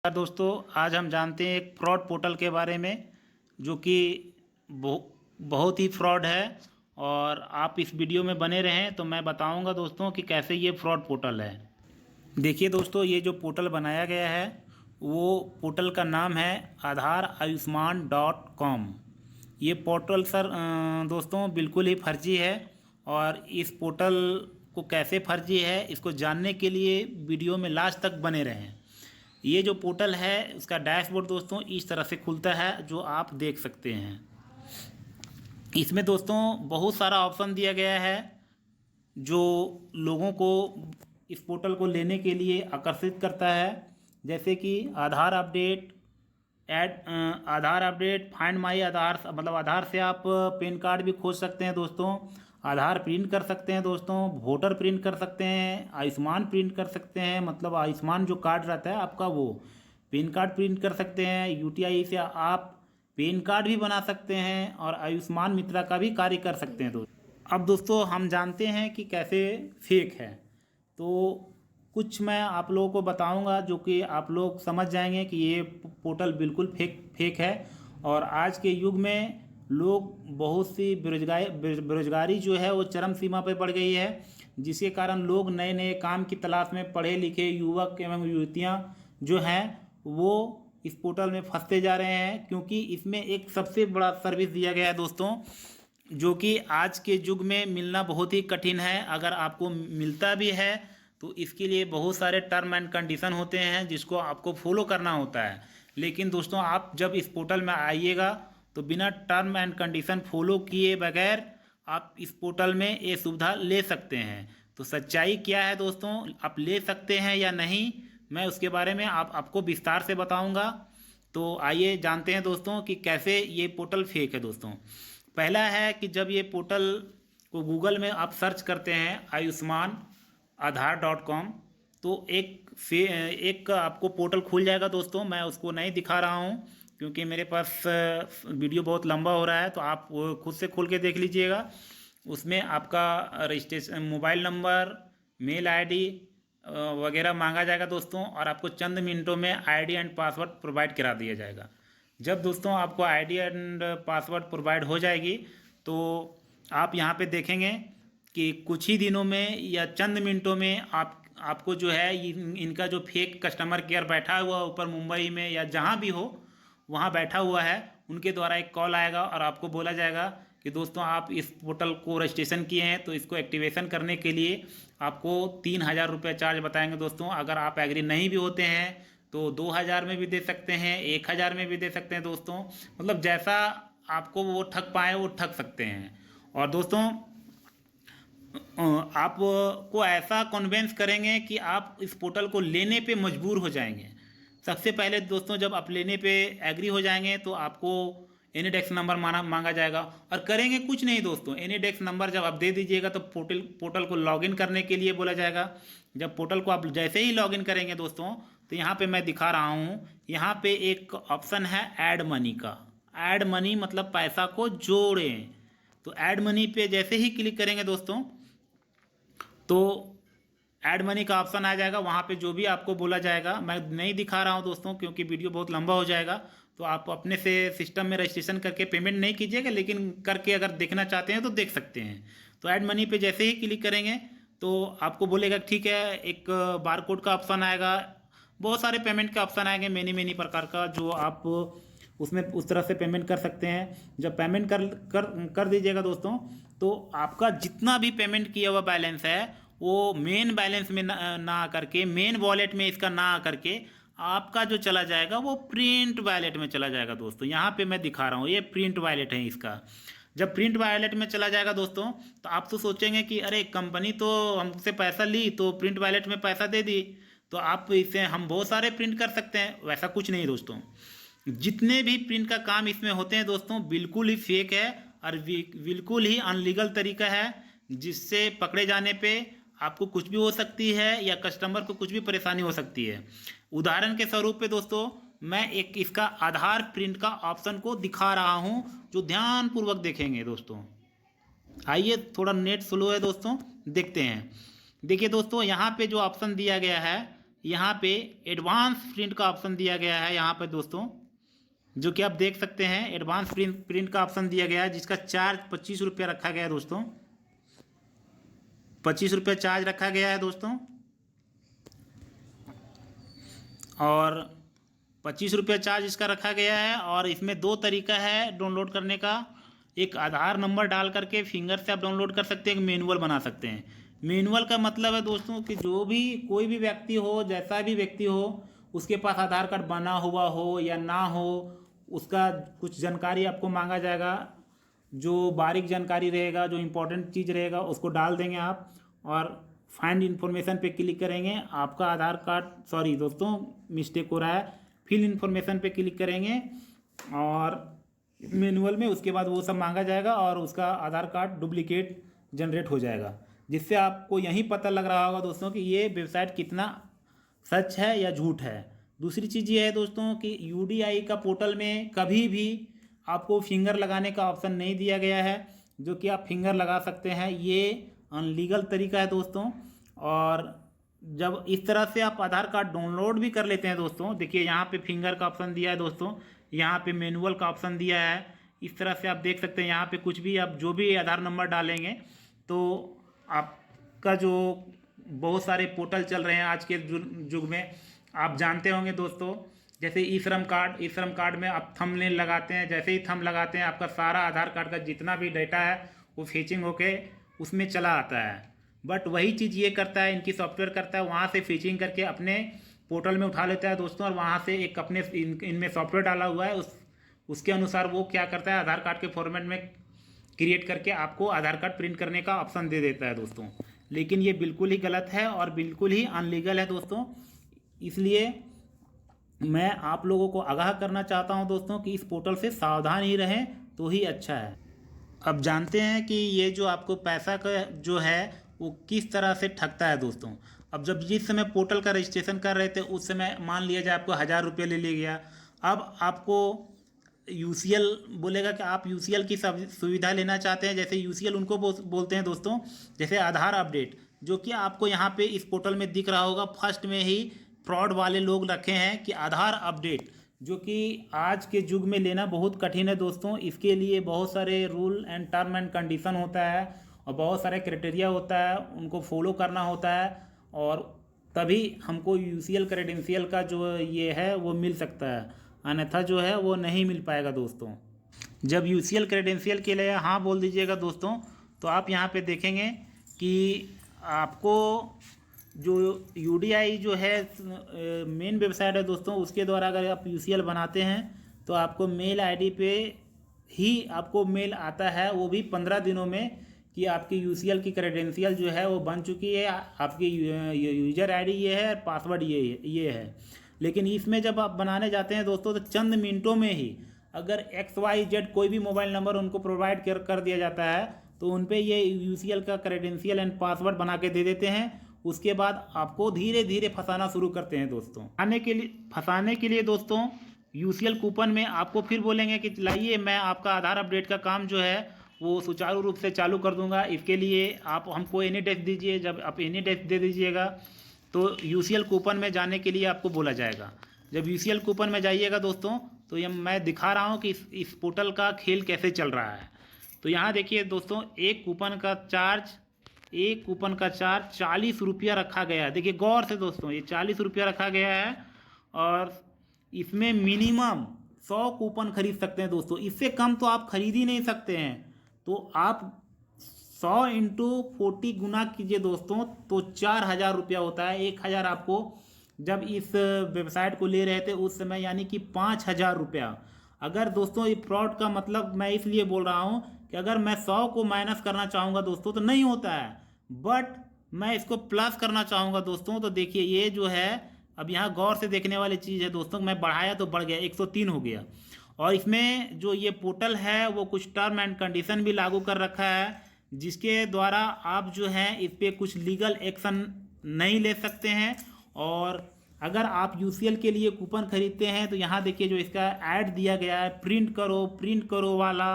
दोस्तों, आज हम जानते हैं एक फ्रॉड पोर्टल के बारे में जो कि बहुत ही फ्रॉड है। और आप इस वीडियो में बने रहें तो मैं बताऊंगा दोस्तों कि कैसे ये फ्रॉड पोर्टल है। देखिए दोस्तों, ये जो पोर्टल बनाया गया है वो पोर्टल का नाम है aadharaayushman.com। ये पोर्टल सर दोस्तों बिल्कुल ही फर्जी है। और इस पोर्टल को कैसे फर्जी है इसको जानने के लिए वीडियो में लास्ट तक बने रहें। ये जो पोर्टल है उसका डैशबोर्ड दोस्तों इस तरह से खुलता है जो आप देख सकते हैं। इसमें दोस्तों बहुत सारा ऑप्शन दिया गया है जो लोगों को इस पोर्टल को लेने के लिए आकर्षित करता है, जैसे कि Aadhaar update, Aadhaar update, find my Aadhaar, मतलब आधार से आप पैन कार्ड भी खोज सकते हैं दोस्तों, आधार प्रिंट कर सकते हैं दोस्तों, वोटर प्रिंट कर सकते हैं, आयुष्मान प्रिंट कर सकते हैं, मतलब आयुष्मान जो कार्ड रहता है आपका वो पैन कार्ड प्रिंट कर सकते हैं। यूटीआई से आप पैन कार्ड भी बना सकते हैं और आयुष्मान मित्रा का भी कार्य कर सकते हैं दोस्तों। अब दोस्तों हम जानते हैं कि कैसे फेक है, तो कुछ मैं आप लोगों को बताऊंगा जो कि आप लोग समझ जाएंगे कि ये पोर्टल बिल्कुल फेक है। और आज के युग में लोग बहुत सी बेरोजगारी जो है वो चरम सीमा पर बढ़ गई है, जिसके कारण लोग नए नए काम की तलाश में पढ़े लिखे युवक एवं युवतियां जो हैं वो इस पोर्टल में फंसते जा रहे हैं, क्योंकि इसमें एक सबसे बड़ा सर्विस दिया गया है दोस्तों जो कि आज के युग में मिलना बहुत ही कठिन है। अगर आपको मिलता भी है तो इसके लिए बहुत सारे टर्म एंड कंडीशन होते हैं जिसको आपको फॉलो करना होता है। लेकिन दोस्तों आप जब इस पोर्टल में आइएगा तो बिना टर्म एंड कंडीशन फॉलो किए बगैर आप इस पोर्टल में ये सुविधा ले सकते हैं। तो सच्चाई क्या है दोस्तों, आप ले सकते हैं या नहीं, मैं उसके बारे में आपको विस्तार से बताऊंगा। तो आइए जानते हैं दोस्तों कि कैसे ये पोर्टल फेक है दोस्तों। पहला है कि जब ये पोर्टल को गूगल में आप सर्च करते हैं आयुष्मान आधार.com तो एक आपको पोर्टल खुल जाएगा दोस्तों। मैं उसको नहीं दिखा रहा हूँ क्योंकि मेरे पास वीडियो बहुत लंबा हो रहा है, तो आप वो खुद से खोल के देख लीजिएगा। उसमें आपका registration mobile number, mail ID वगैरह मांगा जाएगा दोस्तों, और आपको चंद मिनटों में आईडी एंड पासवर्ड प्रोवाइड करा दिया जाएगा। जब दोस्तों आपको आईडी एंड पासवर्ड प्रोवाइड हो जाएगी तो आप यहाँ पे देखेंगे कि कुछ ही दिनों में या चंद मिनटों में आपको जो है इनका जो फेक कस्टमर केयर बैठा हुआ ऊपर मुंबई में या जहाँ भी हो वहाँ बैठा हुआ है, उनके द्वारा एक कॉल आएगा और आपको बोला जाएगा कि दोस्तों आप इस पोर्टल को रजिस्ट्रेशन किए हैं तो इसको एक्टिवेशन करने के लिए आपको 3,000 रुपये चार्ज बताएंगे दोस्तों। अगर आप एग्री नहीं भी होते हैं तो 2,000 में भी दे सकते हैं, 1,000 में भी दे सकते हैं दोस्तों, मतलब जैसा आपको वो ठग पाए वो ठग सकते हैं। और दोस्तों आपको ऐसा कन्वेंस करेंगे कि आप इस पोर्टल को लेने पे मजबूर हो जाएंगे। सबसे पहले दोस्तों जब आप लेने पे एग्री हो जाएंगे तो आपको एनीडेक्स नंबर मांगा जाएगा, और करेंगे कुछ नहीं दोस्तों, एनीडेक्स नंबर जब आप दे दीजिएगा तो पोर्टल को लॉगिन करने के लिए बोला जाएगा। जब पोर्टल को आप जैसे ही लॉगिन करेंगे दोस्तों तो यहाँ पे मैं दिखा रहा हूँ, यहाँ पे एक ऑप्शन है ऐड मनी का। ऐड मनी मतलब पैसा को जोड़ें, तो ऐड मनी पे जैसे ही क्लिक करेंगे दोस्तों तो ऐड मनी का ऑप्शन आ जाएगा। वहाँ पे जो भी आपको बोला जाएगा, मैं नहीं दिखा रहा हूँ दोस्तों क्योंकि वीडियो बहुत लंबा हो जाएगा, तो आप अपने से सिस्टम में रजिस्ट्रेशन करके पेमेंट नहीं कीजिएगा, लेकिन करके अगर देखना चाहते हैं तो देख सकते हैं। तो ऐड मनी पे जैसे ही क्लिक करेंगे तो आपको बोलेगा ठीक है, एक बारकोड का ऑप्शन आएगा, बहुत सारे पेमेंट के ऑप्शन आएंगे, मैनी प्रकार का, जो आप उसमें उस तरह से पेमेंट कर सकते हैं। जब पेमेंट कर दीजिएगा दोस्तों तो आपका जितना भी पेमेंट किया हुआ बैलेंस है वो मेन बैलेंस में ना करके, मेन वॉलेट में इसका ना करके आपका जो चला जाएगा वो प्रिंट वॉलेट में चला जाएगा दोस्तों। यहाँ पे मैं दिखा रहा हूँ, ये प्रिंट वॉलेट है इसका। जब प्रिंट वॉलेट में चला जाएगा दोस्तों तो आप तो सोचेंगे कि अरे कंपनी तो हमसे पैसा ली तो प्रिंट वॉलेट में पैसा दे दी, तो आप इसे हम बहुत सारे प्रिंट कर सकते हैं। वैसा कुछ नहीं दोस्तों, जितने भी प्रिंट का काम इसमें होते हैं दोस्तों बिल्कुल ही फेक है और बिल्कुल ही अनलीगल तरीका है, जिससे पकड़े जाने पे आपको कुछ भी हो सकती है या कस्टमर को कुछ भी परेशानी हो सकती है। उदाहरण के स्वरूप पे दोस्तों मैं एक इसका आधार प्रिंट का ऑप्शन को दिखा रहा हूं जो ध्यानपूर्वक देखेंगे दोस्तों। आइए, थोड़ा नेट स्लो है दोस्तों, देखते हैं। देखिए दोस्तों यहाँ पे जो ऑप्शन दिया गया है यहाँ पे एडवांस प्रिंट का ऑप्शन दिया गया है यहाँ पे दोस्तों, जो कि आप देख सकते हैं। एडवांस प्रिंट का ऑप्शन दिया गया है, जिसका चार्ज 25 रुपया रखा गया है दोस्तों। 25 रुपया चार्ज रखा गया है दोस्तों। और 25 रुपया चार्ज इसका रखा गया है। और इसमें 2 तरीका है डाउनलोड करने का। एक आधार नंबर डाल करके फिंगर से आप डाउनलोड कर सकते हैं, एक मैनुअल बना सकते हैं। मैनुअल का मतलब है दोस्तों कि जो भी कोई भी व्यक्ति हो, जैसा भी व्यक्ति हो, उसके पास आधार कार्ड बना हुआ हो या ना हो, उसका कुछ जानकारी आपको मांगा जाएगा। जो बारीक जानकारी रहेगा, जो इम्पोर्टेंट चीज़ रहेगा, उसको डाल देंगे आप और फाइंड इन्फॉर्मेशन पे क्लिक करेंगे। आपका आधार कार्ड, सॉरी दोस्तों मिस्टेक हो रहा है, फिल इन्फॉर्मेशन पे क्लिक करेंगे और मैनुअल में उसके बाद वो सब मांगा जाएगा और उसका आधार कार्ड डुप्लीकेट जनरेट हो जाएगा, जिससे आपको यही पता लग रहा होगा दोस्तों कि ये वेबसाइट कितना सच है या झूठ है। दूसरी चीज़ ये है दोस्तों कि यूडीआई का पोर्टल में कभी भी आपको फिंगर लगाने का ऑप्शन नहीं दिया गया है, जो कि आप फिंगर लगा सकते हैं। ये अनलीगल तरीका है दोस्तों। और जब इस तरह से आप आधार कार्ड डाउनलोड भी कर लेते हैं दोस्तों, देखिए यहाँ पे फिंगर का ऑप्शन दिया है दोस्तों, यहाँ पे मैनुअल का ऑप्शन दिया है। इस तरह से आप देख सकते हैं, यहाँ पे कुछ भी आप जो भी आधार नंबर डालेंगे तो आपका जो बहुत सारे पोर्टल चल रहे हैं आज के युग में, आप जानते होंगे दोस्तों, जैसे ई श्रम कार्ड में आप थंबनेल लगाते हैं। जैसे ही थंब लगाते हैं आपका सारा आधार कार्ड का जितना भी डाटा है वो फेचिंग होके उसमें चला आता है। बट वही चीज़ ये करता है, इनकी सॉफ्टवेयर करता है, वहाँ से फेचिंग करके अपने पोर्टल में उठा लेता है दोस्तों। और वहाँ से एक अपने इनमें सॉफ्टवेयर डाला हुआ है, उसके अनुसार वो क्या करता है, आधार कार्ड के फॉर्मेट में क्रिएट करके आपको आधार कार्ड प्रिंट करने का ऑप्शन दे देता है दोस्तों। लेकिन ये बिल्कुल ही गलत है और बिल्कुल ही अनलीगल है दोस्तों। इसलिए मैं आप लोगों को आगाह करना चाहता हूं दोस्तों कि इस पोर्टल से सावधान ही रहें तो ही अच्छा है। अब जानते हैं कि ये जो आपको पैसा का जो है वो किस तरह से ठगता है दोस्तों। अब जब जिस समय पोर्टल का रजिस्ट्रेशन कर रहे थे उस समय मान लिया जाए आपको 1000 रुपये ले लिया गया। अब आपको यूसीएल बोलेगा कि आप यूसीएल की सुविधा लेना चाहते हैं। जैसे यूसीएल उनको बोलते हैं दोस्तों, जैसे आधार अपडेट, जो कि आपको यहाँ पे इस पोर्टल में दिख रहा होगा। फर्स्ट में ही फ्रॉड वाले लोग रखे हैं कि आधार अपडेट, जो कि आज के युग में लेना बहुत कठिन है दोस्तों। इसके लिए बहुत सारे rule and term and condition होता है और बहुत सारे क्राइटेरिया होता है, उनको फॉलो करना होता है और तभी हमको यूसीएल क्रेडेंशियल का जो ये है वो मिल सकता है, अन्यथा जो है वो नहीं मिल पाएगा दोस्तों। जब यूसीएल क्रेडेंशियल के लिए हाँ बोल दीजिएगा दोस्तों, तो आप यहाँ पे देखेंगे कि आपको जो यूडीआई जो है मेन वेबसाइट है दोस्तों, उसके द्वारा अगर आप यूसीएल बनाते हैं तो आपको मेल आईडी पे ही आपको मेल आता है, वो भी 15 दिनों में, कि आपकी यूसीएल की क्रेडेंशियल जो है वो बन चुकी है, आपकी यूजर आईडी ये है, पासवर्ड ये है। लेकिन इसमें जब आप बनाने जाते हैं दोस्तों तो चंद मिनटों में ही अगर XYZ कोई भी मोबाइल नंबर उनको प्रोवाइड कर दिया जाता है तो उन पे ये यूसीएल का क्रेडेंशियल एंड पासवर्ड बना के दे देते हैं। उसके बाद आपको धीरे धीरे फंसाना शुरू करते हैं दोस्तों। फंसाने के लिए दोस्तों यूसीएल कूपन में आपको फिर बोलेंगे कि लाइए मैं आपका आधार अपडेट का काम जो है वो सुचारू रूप से चालू कर दूंगा, इसके लिए आप हमको एनी डेस्क दीजिए। जब आप एनी डेस्क दे दीजिएगा तो यूसीएल कूपन में जाने के लिए आपको बोला जाएगा। जब यूसीएल कूपन में जाइएगा दोस्तों तो ये मैं दिखा रहा हूँ कि इस पोर्टल का खेल कैसे चल रहा है। तो यहाँ देखिए दोस्तों, एक कूपन का चार्ज 40 रुपया रखा गया है। देखिए गौर से दोस्तों, ये 40 रुपया रखा गया है और इसमें मिनिमम 100 कूपन खरीद सकते हैं दोस्तों। इससे कम तो आप खरीद ही नहीं सकते हैं। तो आप 100 × 40 गुना कीजिए दोस्तों तो 4000 रुपया होता है। 1000 आपको जब इस वेबसाइट को ले रहे थे उस समय, यानी कि 5000 रुपया। अगर दोस्तों ये फ्रॉड का मतलब मैं इसलिए बोल रहा हूँ कि अगर मैं 100 को माइनस करना चाहूँगा दोस्तों तो नहीं होता है, बट मैं इसको प्लस करना चाहूँगा दोस्तों तो देखिए ये जो है, अब यहाँ गौर से देखने वाली चीज़ है दोस्तों, मैं बढ़ाया तो बढ़ गया, 103 हो गया। और इसमें जो ये पोर्टल है वो कुछ टर्म एंड कंडीशन भी लागू कर रखा है, जिसके द्वारा आप जो है इस पर कुछ लीगल एक्शन नहीं ले सकते हैं। और अगर आप यूसीएल के लिए कूपन खरीदते हैं तो यहाँ देखिए जो इसका ऐड दिया गया है, प्रिंट करो वाला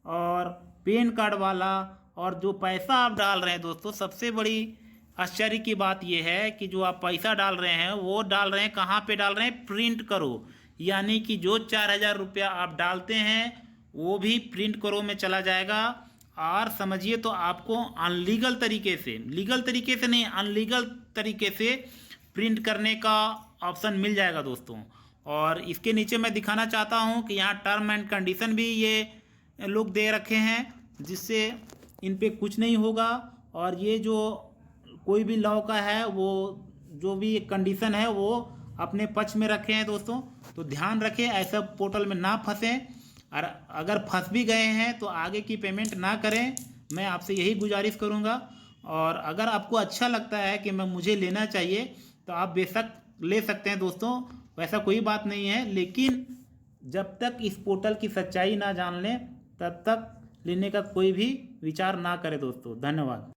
और पैन कार्ड वाला, और जो पैसा आप डाल रहे हैं दोस्तों, सबसे बड़ी आश्चर्य की बात यह है कि जो आप पैसा डाल रहे हैं वो डाल रहे हैं कहाँ पे डाल रहे हैं, प्रिंट करो। यानी कि जो 4,000 रुपया आप डालते हैं वो भी प्रिंट करो में चला जाएगा। और समझिए तो आपको अनलीगल तरीके से, लीगल तरीके से नहीं, अनलीगल तरीके से प्रिंट करने का ऑप्शन मिल जाएगा दोस्तों। और इसके नीचे मैं दिखाना चाहता हूँ कि यहाँ टर्म एंड कंडीशन भी ये लोग दे रखे हैं, जिससे इन पे कुछ नहीं होगा। और ये जो कोई भी लॉ का है वो जो भी कंडीशन है वो अपने पक्ष में रखे हैं दोस्तों। तो ध्यान रखें, ऐसा पोर्टल में ना फंसें, और अगर फंस भी गए हैं तो आगे की पेमेंट ना करें, मैं आपसे यही गुजारिश करूंगा। और अगर आपको अच्छा लगता है कि मुझे लेना चाहिए तो आप बेशक ले सकते हैं दोस्तों, वैसा कोई बात नहीं है। लेकिन जब तक इस पोर्टल की सच्चाई ना जान लें तब तक लेने का कोई भी विचार ना करें दोस्तों। धन्यवाद।